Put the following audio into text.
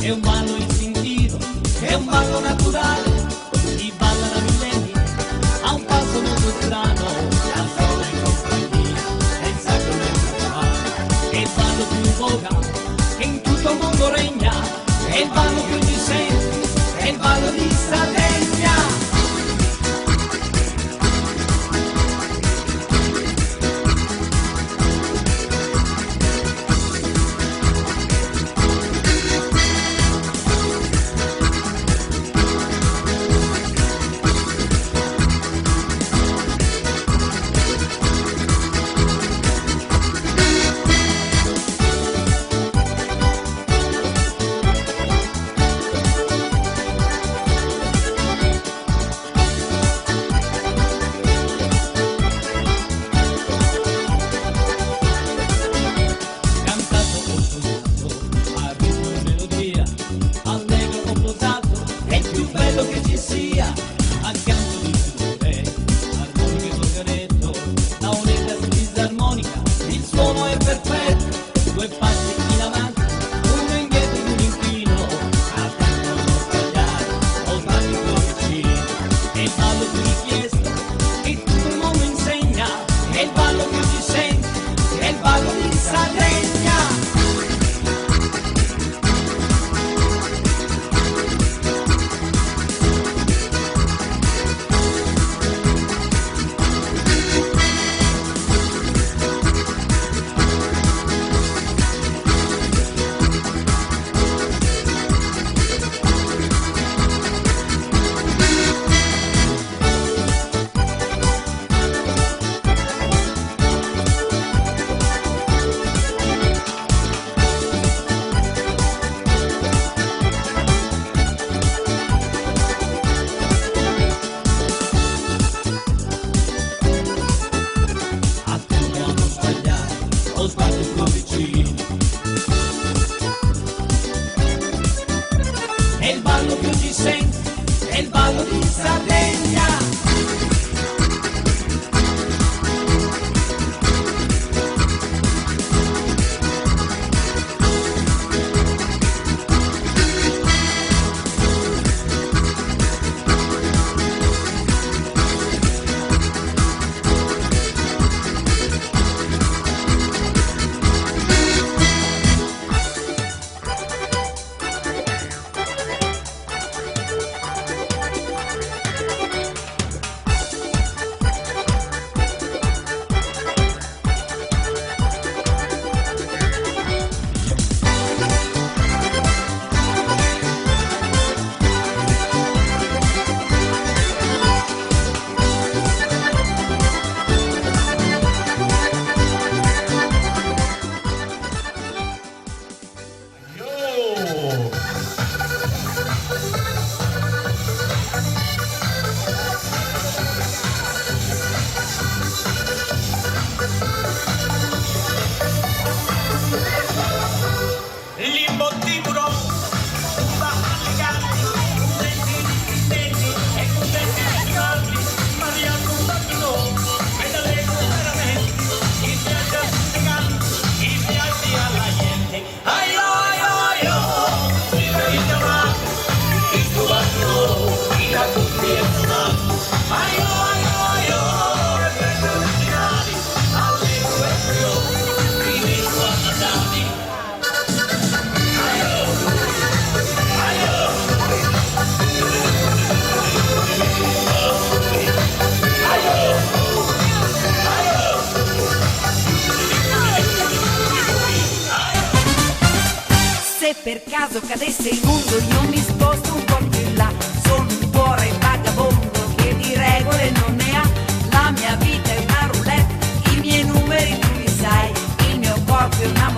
è un ballo istintivo, è un ballo naturale, si balla da millenni, ha un passo molto strano, da sola in compagnia, è il sacro del carnevale, è il ballo più in voga, che in tutto il mondo regna, è il ballo più ci senti, è il ballo di Sardegna. È il ballo più ci senti, è il ballo di Sardegna. Se per caso cadesse il mondo io mi sposto un po' più in là. Sono un cuore vagabondo che di regole non ne ha. La mia vita è una roulette, i miei numeri tu li sai, il mio corpo è una